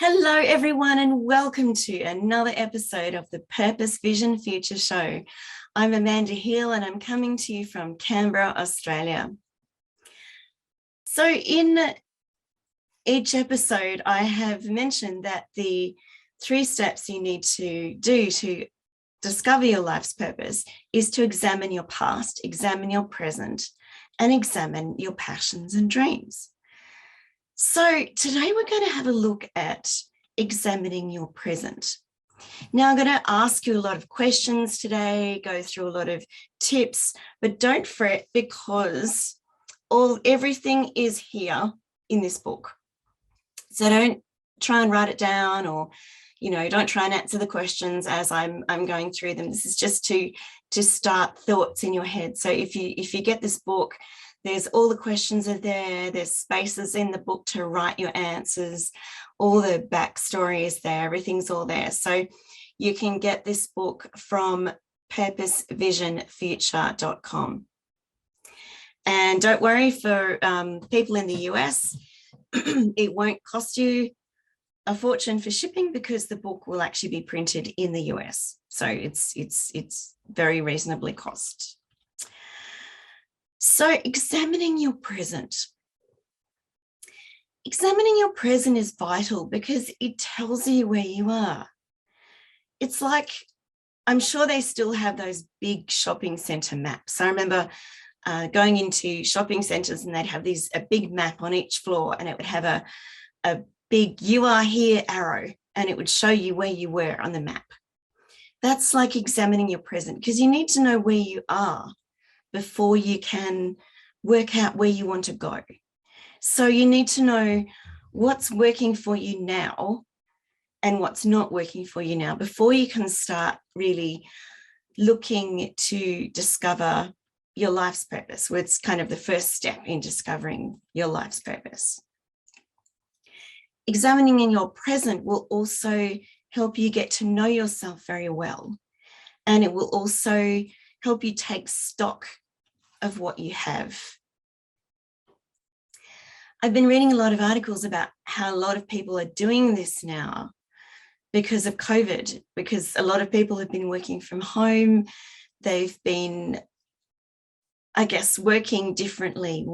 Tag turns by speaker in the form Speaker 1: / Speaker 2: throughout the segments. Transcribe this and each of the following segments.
Speaker 1: Hello, everyone, and welcome to another episode of the Purpose Vision Future Show. I'm Amanda Hill, and I'm coming to you from Canberra, Australia. So in each episode, I have mentioned that the 3 steps you need to do to discover your life's purpose is to examine your past, examine your present, and examine your passions and dreams. So today we're going to have a look at examining your present. Now I'm going to ask you a lot of questions today, go through a lot of tips, but don't fret because everything is here in this book. So don't try and write it down, or don't try and answer the questions as I'm going through them. This is just to start thoughts in your head. So if you get this book, there's all the questions are there. There's spaces in the book to write your answers. All the backstory is there. Everything's all there. So you can get this book from purposevisionfuture.com. And don't worry, for people in the US, it won't cost you a fortune for shipping because the book will actually be printed in the US. So it's very reasonably cost. So examining your present. Examining your present is vital because it tells you where you are. It's like, I'm sure they still have those big shopping centre maps. I remember going into shopping centres and they'd have a big map on each floor, and it would have a big "you are here" arrow, and it would show you where you were on the map. That's like examining your present, because you need to know where you are before you can work out where you want to go. So you need to know what's working for you now and what's not working for you now before you can start really looking to discover your life's purpose, where it's kind of the first step in discovering your life's purpose. Examining in your present will also help you get to know yourself very well, and it will also help you take stock of what you have. I've been reading a lot of articles about how a lot of people are doing this now because of COVID, because a lot of people have been working from home. They've been, I guess, working differently,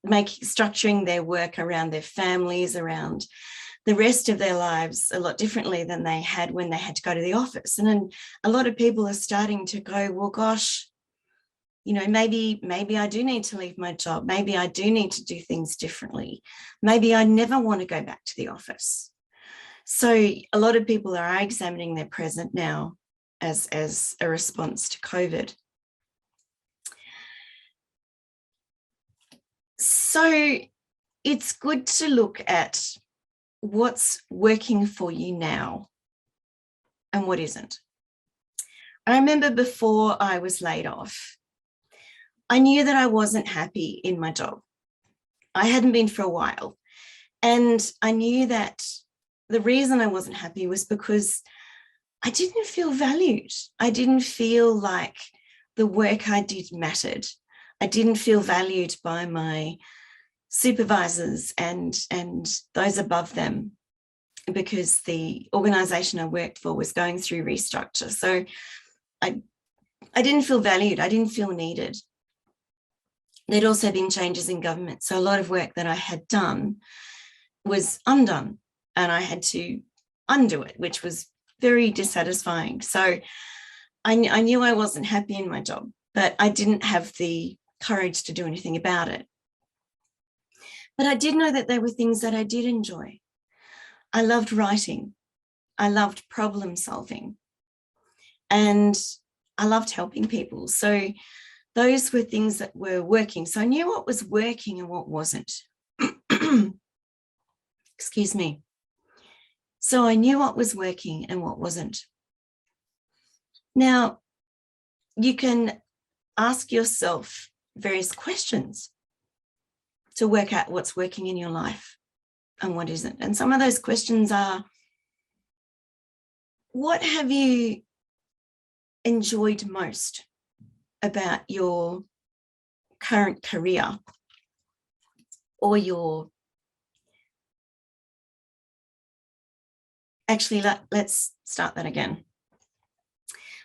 Speaker 1: structuring their work around their families, around the rest of their lives a lot differently than they had when they had to go to the office. And then a lot of people are starting to go, well, gosh, maybe I do need to leave my job. Maybe I do need to do things differently. Maybe I never want to go back to the office. So a lot of people are examining their present now as a response to COVID. So it's good to look at what's working for you now and what isn't. I remember before I was laid off, I knew that I wasn't happy in my job. I hadn't been for a while. And I knew that the reason I wasn't happy was because I didn't feel valued. I didn't feel like the work I did mattered. I didn't feel valued by my supervisors and those above them, because the organisation I worked for was going through restructure. So I didn't feel valued. I didn't feel needed. There'd also been changes in government. So a lot of work that I had done was undone, and I had to undo it, which was very dissatisfying. So I knew I wasn't happy in my job, but I didn't have the courage to do anything about it. But I did know that there were things that I did enjoy. I loved writing. I loved problem solving. And I loved helping people. So those were things that were working. So I knew what was working and what wasn't. Excuse me. So I knew what was working and what wasn't. Now, you can ask yourself various questions to work out what's working in your life and what isn't. And some of those questions are, what have you enjoyed most about your current career or your actually, let's start that again.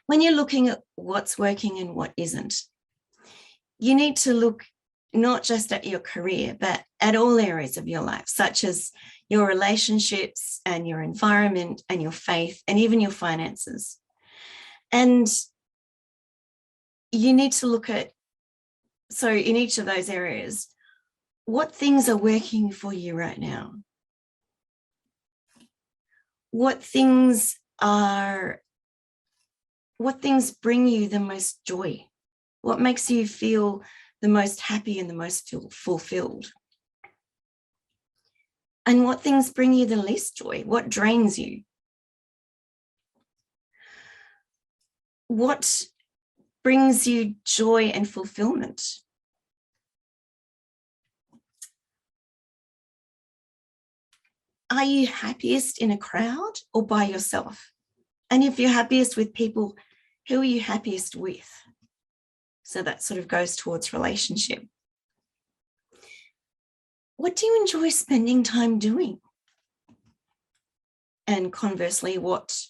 Speaker 1: When you're looking at what's working and what isn't, you need to look not just at your career, but at all areas of your life, such as your relationships and your environment and your faith and even your finances. And you need to look at, so in each of those areas, what things are working for you right now? What things bring you the most joy? What makes you feel the most happy and the most fulfilled? And what things bring you the least joy? What drains you? What brings you joy and fulfillment? Are you happiest in a crowd or by yourself? And if you're happiest with people, who are you happiest with? So that sort of goes towards relationship. What do you enjoy spending time doing? And conversely, what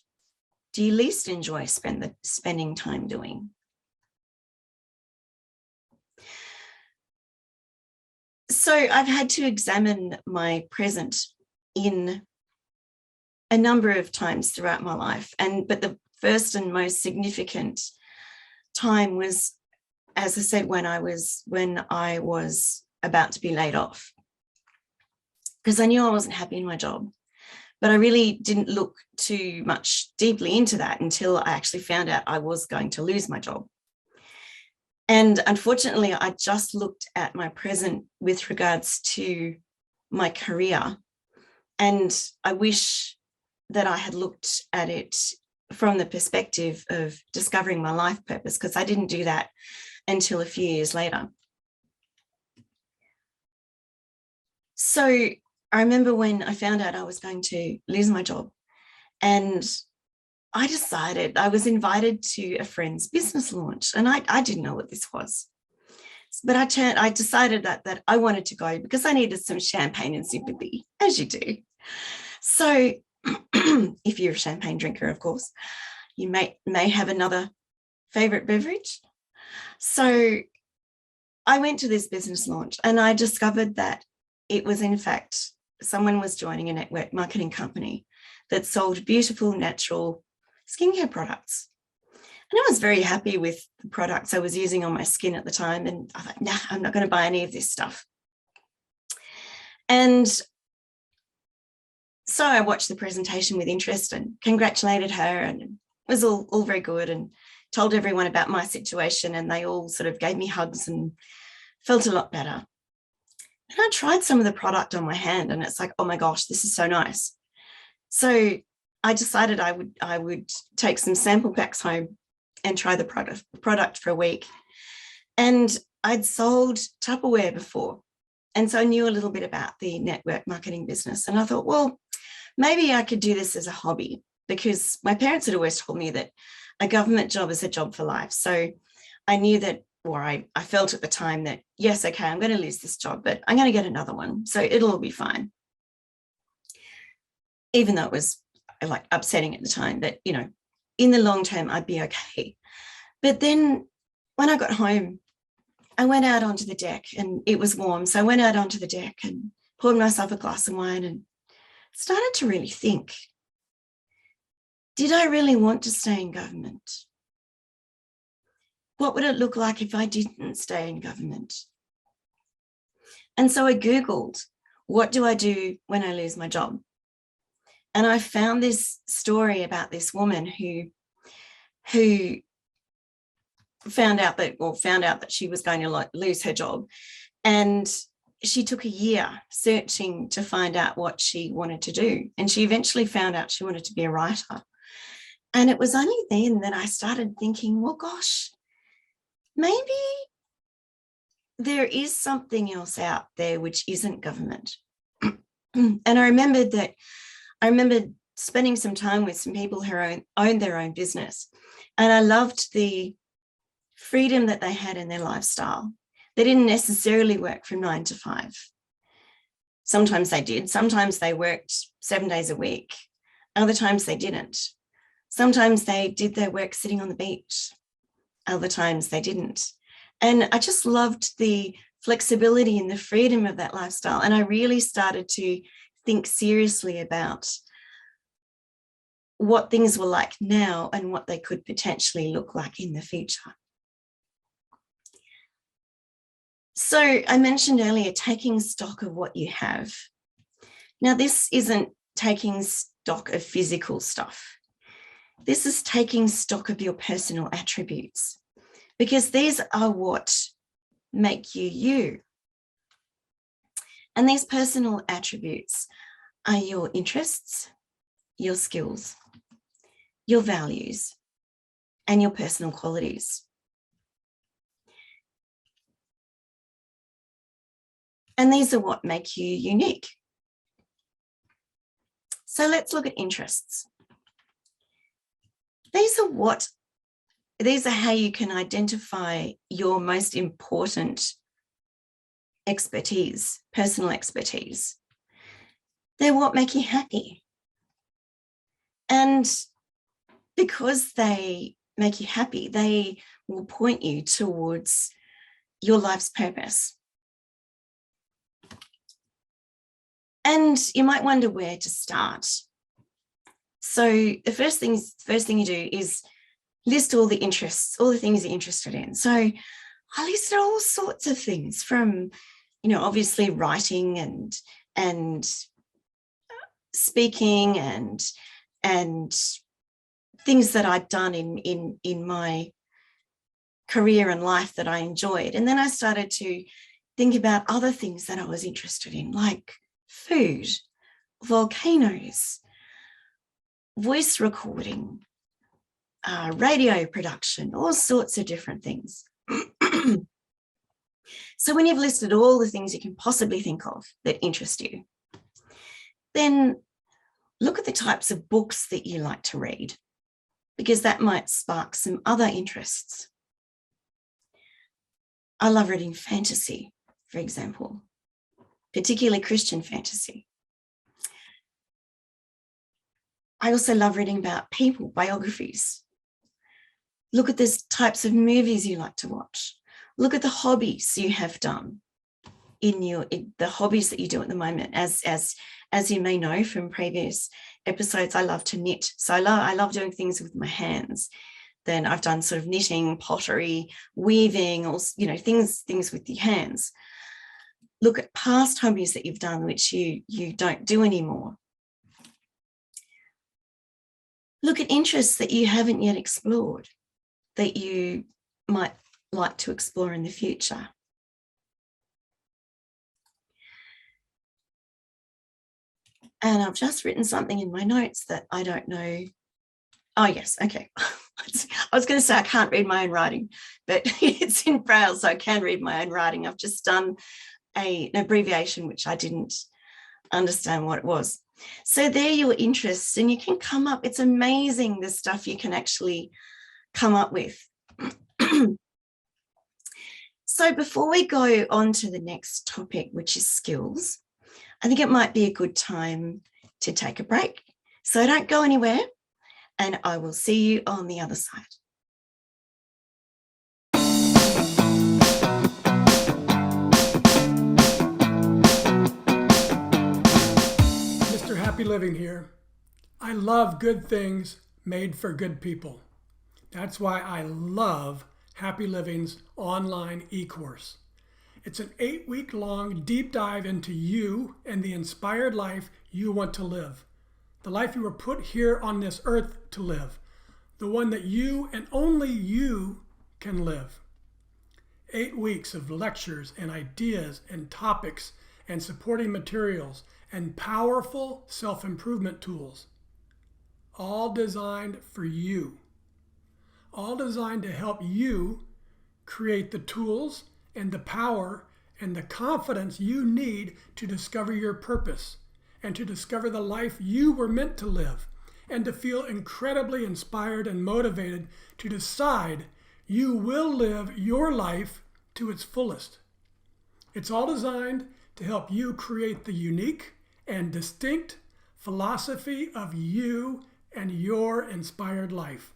Speaker 1: do you least enjoy spending time doing? So I've had to examine my present in a number of times throughout my life. But the first and most significant time was, as I said, when I was about to be laid off, because I knew I wasn't happy in my job. But I really didn't look too much deeply into that until I actually found out I was going to lose my job. And unfortunately, I just looked at my present with regards to my career. And I wish that I had looked at it from the perspective of discovering my life purpose, because I didn't do that until a few years later. So I remember when I found out I was going to lose my job, and I decided, I was invited to a friend's business launch, and I didn't know what this was. But I decided that I wanted to go because I needed some champagne and sympathy, as you do. So if you're a champagne drinker, of course, you may have another favorite beverage. So I went to this business launch, and I discovered that it was, in fact, someone was joining a network marketing company that sold beautiful, natural skincare products. And I was very happy with the products I was using on my skin at the time. And I thought, nah, I'm not going to buy any of this stuff. And so I watched the presentation with interest and congratulated her, and it was all very good, and told everyone about my situation, and they all sort of gave me hugs and felt a lot better. And I tried some of the product on my hand, and it's like, oh my gosh, this is so nice. So I decided I would take some sample packs home and try the product for a week. And I'd sold Tupperware before, and so I knew a little bit about the network marketing business. And I thought, well, maybe I could do this as a hobby, because my parents had always told me that a government job is a job for life. So I knew that, or I felt at the time that, yes, okay, I'm going to lose this job, but I'm going to get another one. So it'll all be fine. Even though it was like upsetting at the time, but, you know, in the long term, I'd be okay. But then when I got home, I went out onto the deck, and it was warm. So I went out onto the deck and poured myself a glass of wine and started to really think, did I really want to stay in government? What would it look like if I didn't stay in government? And so I Googled, what do I do when I lose my job? And I found this story about this woman who found out that she was going to lose her job. And she took a year searching to find out what she wanted to do. And she eventually found out she wanted to be a writer. And it was only then that I started thinking, well, gosh, maybe there is something else out there which isn't government. And I remembered spending some time with some people who own their own business. And I loved the freedom that they had in their lifestyle. They didn't necessarily work from 9 to 5. Sometimes they did. Sometimes they worked 7 days a week. Other times they didn't. Sometimes they did their work sitting on the beach. Other times they didn't. And I just loved the flexibility and the freedom of that lifestyle. And I really started to think seriously about what things were like now and what they could potentially look like in the future. So I mentioned earlier, taking stock of what you have. Now, this isn't taking stock of physical stuff. This is taking stock of your personal attributes, because these are what make you you. And these personal attributes are your interests, your skills, your values, and your personal qualities. And these are what make you unique. So let's look at interests. These are how you can identify your most important expertise, personal expertise. They're what make you happy. And because they make you happy, they will point you towards your life's purpose. And you might wonder where to start. So the first thing you do is list all the interests, all the things you're interested in. So I listed all sorts of things from, obviously writing and speaking and things that I'd done in my career and life that I enjoyed. And then I started to think about other things that I was interested in, like food, volcanoes, voice recording, radio production, all sorts of different things. So when you've listed all the things you can possibly think of that interest you, then look at the types of books that you like to read, because that might spark some other interests. I love reading fantasy, for example, particularly Christian fantasy. I also love reading about people, biographies. Look at the types of movies you like to watch. Look at the hobbies you have done in the hobbies that you do at the moment. As you may know from previous episodes, I love to knit. So I love doing things with my hands. Then I've done sort of knitting, pottery, weaving, or things with your hands. Look at past hobbies that you've done which you don't do anymore. Look at interests that you haven't yet explored, that you might like to explore in the future. And I've just written something in my notes that I don't know. Oh, yes. Okay. I was going to say I can't read my own writing, but it's in Braille, so I can read my own writing. I've just done an abbreviation, which I didn't understand what it was. So they're your interests, and you can come up. It's amazing the stuff you can actually come up with. So before we go on to the next topic, which is skills, I think it might be a good time to take a break. So don't go anywhere, and I will see you on the other side.
Speaker 2: Mr. Happy Living here. I love good things made for good people. That's why I love Happy Living's online e-course. It's an 8-week-long deep dive into you and the inspired life you want to live. The life you were put here on this earth to live. The one that you and only you can live. 8 weeks of lectures and ideas and topics and supporting materials and powerful self-improvement tools. All designed for you. All designed to help you create the tools and the power and the confidence you need to discover your purpose and to discover the life you were meant to live, and to feel incredibly inspired and motivated to decide you will live your life to its fullest. It's all designed to help you create the unique and distinct philosophy of you and your inspired life.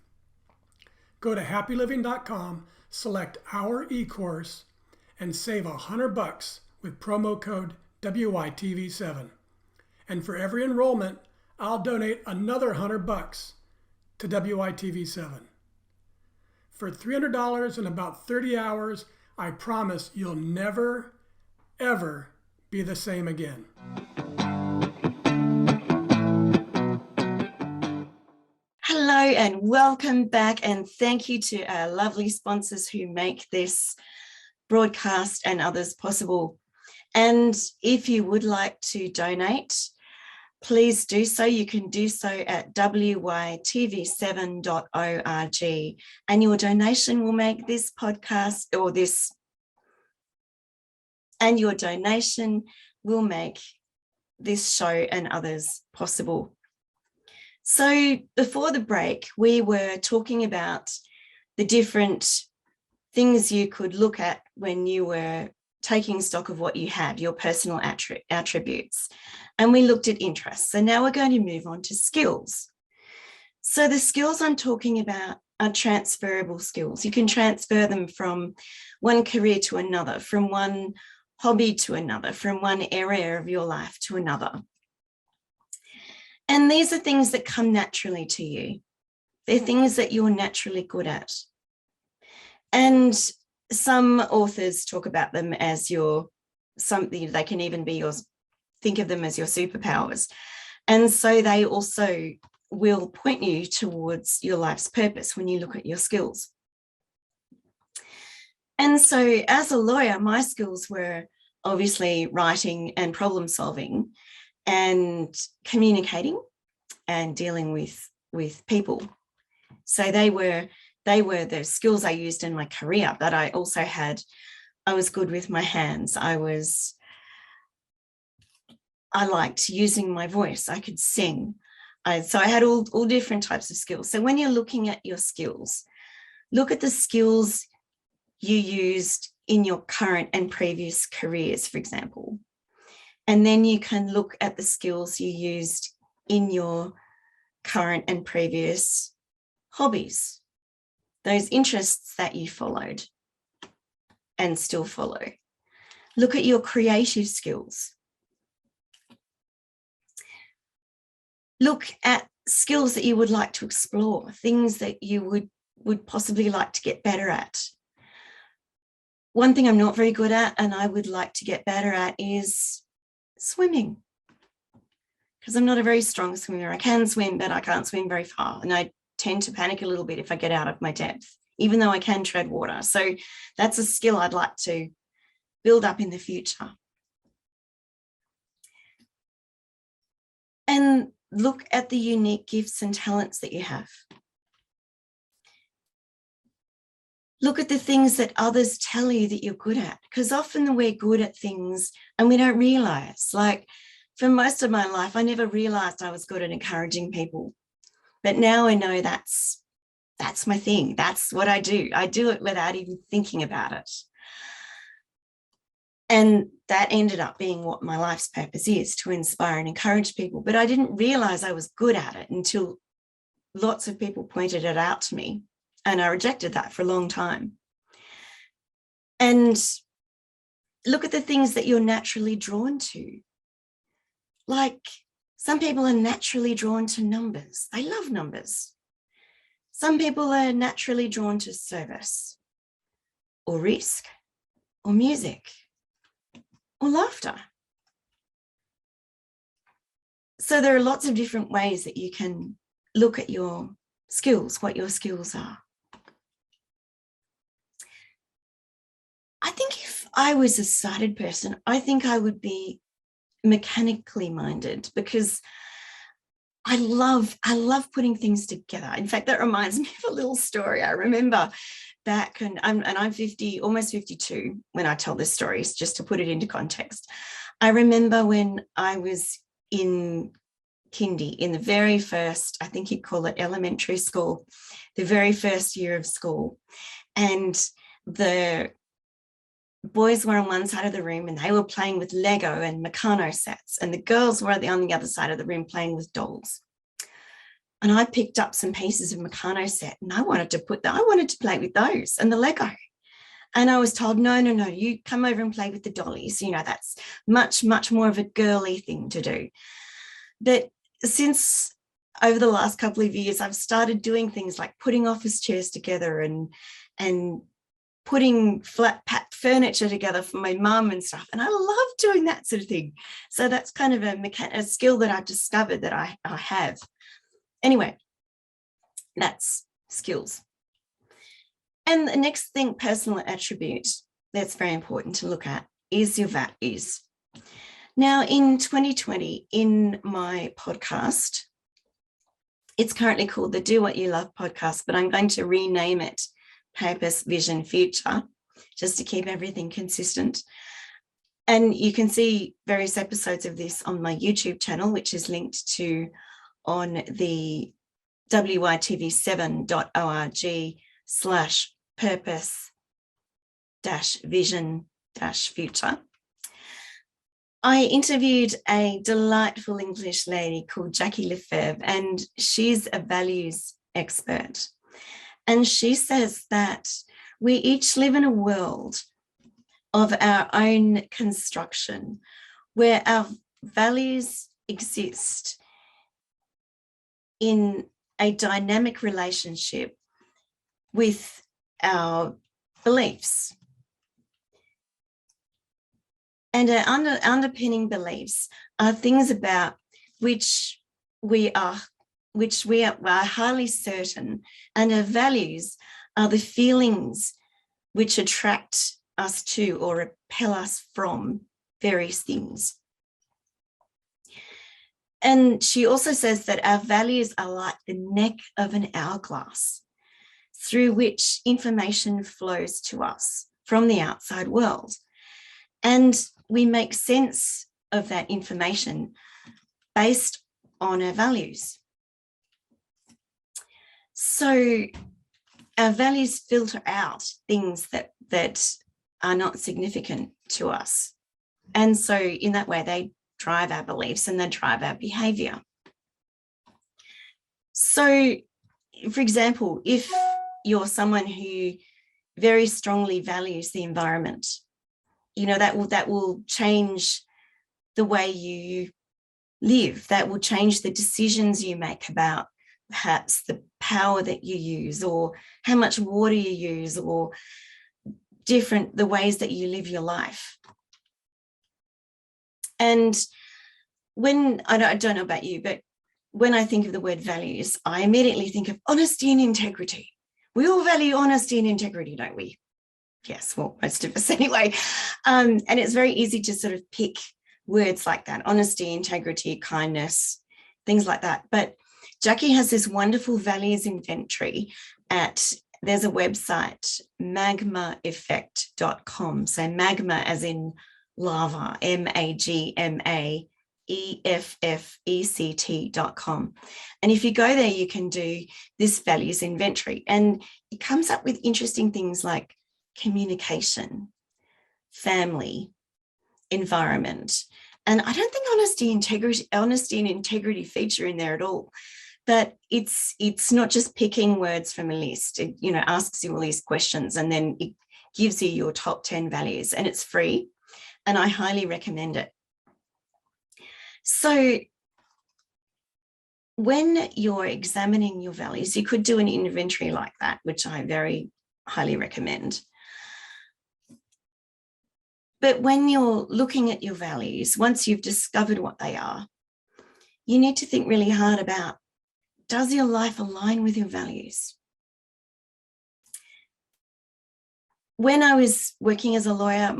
Speaker 2: Go to happyliving.com, select our e-course, and save $100 with promo code WYTV7. And for every enrollment, I'll donate another $100 to WYTV7. For $300 and about 30 hours, I promise you'll never, ever be the same again.
Speaker 1: Hello and welcome back, and thank you to our lovely sponsors who make this broadcast and others possible. And if you would like to donate, please do so. You can do so at WYTV7.org, and your donation will make this podcast your donation will make this show and others possible. So before the break, we were talking about the different things you could look at when you were taking stock of what you had, your personal attributes. And we looked at interests. So now we're going to move on to skills. So the skills I'm talking about are transferable skills. You can transfer them from one career to another, from one hobby to another, from one area of your life to another. And these are things that come naturally to you. They're things that you're naturally good at. And some authors talk about them as something, they can even be yours, think of them as your superpowers. And so they also will point you towards your life's purpose when you look at your skills. And so as a lawyer, my skills were obviously writing and problem solving and communicating and dealing with people. So they were the skills I used in my career, but I also I was good with my hands. I liked using my voice. I could sing. So I had all different types of skills. So when you're looking at your skills, look at the skills you used in your current and previous careers, for example. And then you can look at the skills you used in your current and previous hobbies, those interests that you followed and still follow. Look at your creative skills. Look at skills that you would like to explore, things that you would possibly like to get better at. One thing I'm not very good at and I would like to get better at is swimming, because I'm not a very strong swimmer. I can swim, but I can't swim very far. And I tend to panic a little bit if I get out of my depth, even though I can tread water. So that's a skill I'd like to build up in the future. And look at the unique gifts and talents that you have. Look at the things that others tell you that you're good at, because often we're good at things and we don't realize. Like for most of my life, I never realized I was good at encouraging people. But now I know that's my thing. That's what I do. I do it without even thinking about it. And that ended up being what my life's purpose is, to inspire and encourage people. But I didn't realize I was good at it until lots of people pointed it out to me. And I rejected that for a long time. And look at the things that you're naturally drawn to. Like some people are naturally drawn to numbers. They love numbers. Some people are naturally drawn to service or risk or music or laughter. So there are lots of different ways that you can look at your skills, what your skills are. I think if I was a sighted person, I think I would be mechanically minded, because I love putting things together. In fact, that reminds me of a little story. I remember back, and I'm 50, almost 52 when I tell this story, just to put it into context. I remember when I was in kindy, in the very first, I think you'd call it elementary school, the very first year of school. And the boys were on one side of the room and they were playing with Lego and Meccano sets, and the girls were on the other side of the room playing with dolls. And I picked up some pieces of Meccano set and I wanted to play with those and the Lego. And I was told, no, you come over and play with the dollies. You know, that's much, much more of a girly thing to do. But since over the last couple of years, I've started doing things like putting office chairs together and putting flat pack furniture together for my mum and stuff. And I love doing that sort of thing. So that's kind of a skill that I've discovered that I have. Anyway, that's skills. And the next thing, personal attribute, that's very important to look at is your values. Now, in 2020, in my podcast, it's currently called the Do What You Love podcast, but I'm going to rename it Purpose, Vision, Future, just to keep everything consistent. And you can see various episodes of this on my YouTube channel, which is linked to on the WYTV7.org/purpose-vision-future. I interviewed a delightful English lady called Jackie Lefebvre, and she's a values expert. And she says that we each live in a world of our own construction where our values exist in a dynamic relationship with our beliefs. And our underpinning beliefs are things about which we are highly certain, and our values are the feelings which attract us to or repel us from various things. And she also says that our values are like the neck of an hourglass through which information flows to us from the outside world. And we make sense of that information based on our values. So our values filter out things that are not significant to us. And so in that way, they drive our beliefs and they drive our behavior. So, for example, if you're someone who very strongly values the environment, you know, that will change the way you live. That will change the decisions you make about perhaps the power that you use or how much water you use or the ways that you live your life. And when, I don't know about you, but when I think of the word values, I immediately think of honesty and integrity. We all value honesty and integrity, don't we? Yes, well, most of us anyway. And it's very easy to sort of pick words like that: honesty, integrity, kindness, things like that. But Jackie has this wonderful values inventory there's a website, magmaeffect.com. So magma as in lava, magmaeffect.com. And if you go there, you can do this values inventory, and it comes up with interesting things like communication, family, environment. And I don't think honesty and integrity feature in there at all. But it's not just picking words from a list. It, you know, asks you all these questions and then it gives you your top 10 values, and it's free, and I highly recommend it. So when you're examining your values, you could do an inventory like that, which I very highly recommend. But when you're looking at your values, once you've discovered what they are, you need to think really hard about, does your life align with your values? When I was working as a lawyer,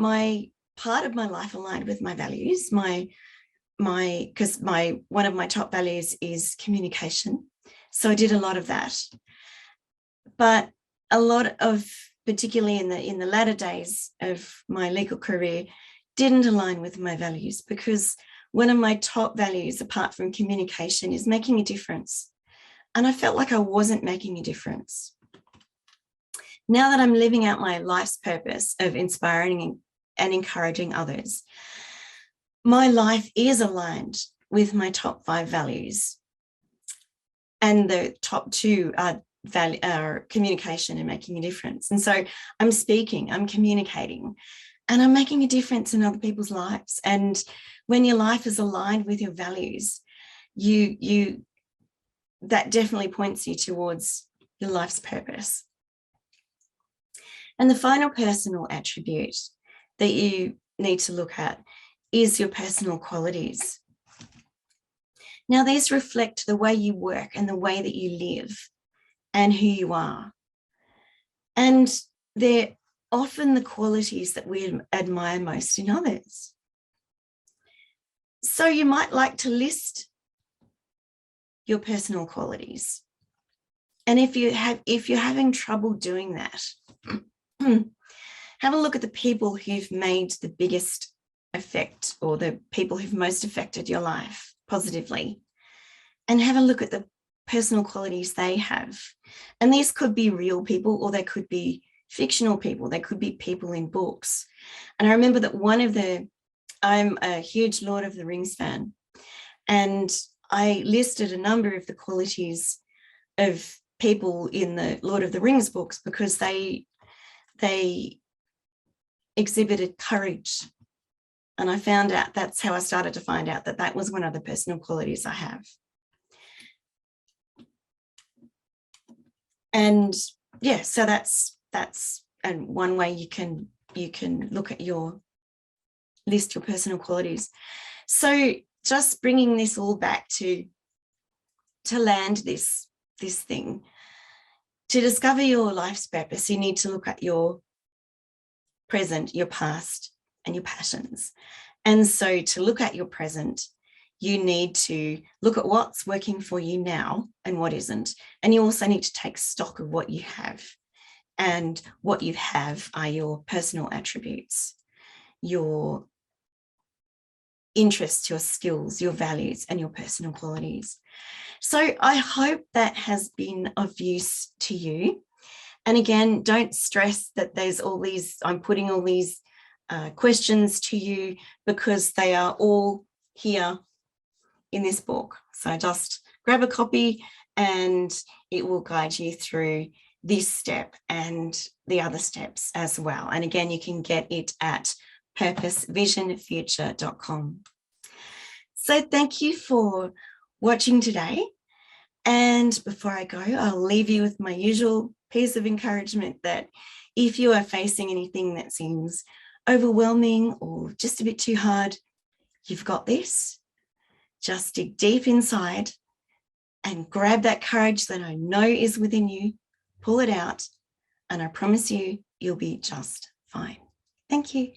Speaker 1: part of my life aligned with my values. Because one of my top values is communication. So I did a lot of that. But a lot of, particularly in the latter days of my legal career, didn't align with my values, because one of my top values, apart from communication, is making a difference. And I felt like I wasn't making a difference. Now that I'm living out my life's purpose of inspiring and encouraging others. My life is aligned with my top 5 values. And the top 2 are communication and making a difference. And so I'm speaking, I'm communicating, and I'm making a difference in other people's lives. And when your life is aligned with your values, that definitely points you towards your life's purpose. And the final personal attribute that you need to look at is your personal qualities. Now, these reflect the way you work and the way that you live and who you are. And they're often the qualities that we admire most in others. So you might like to list your personal qualities. And if you're having trouble doing that, have a look at the people who've made the biggest effect, or the people who've most affected your life positively, and have a look at the personal qualities they have. And these could be real people, or they could be fictional people. They could be people in books. And I remember that I'm a huge Lord of the Rings fan, and I listed a number of the qualities of people in the Lord of the Rings books because they exhibited courage. And I found out, that's how I started to find out that was one of the personal qualities I have. And yeah, so that's and one way you can look at your personal qualities. So just bringing this all back to land this thing, to discover your life's purpose, you need to look at your present, your past, and your passions. And so to look at your present, you need to look at what's working for you now and what isn't. And you also need to take stock of what you have. And what you have are your personal attributes, your interests, your skills, your values, and your personal qualities. So I hope that has been of use to you. And again, don't stress that I'm putting all these questions to you, because they are all here in this book. So just grab a copy and it will guide you through this step and the other steps as well. And again, you can get it at purposevisionfuture.com. So thank you for watching today. And before I go, I'll leave you with my usual piece of encouragement that if you are facing anything that seems overwhelming or just a bit too hard, you've got this. Just dig deep inside and grab that courage that I know is within you, pull it out, and I promise you, you'll be just fine. Thank you.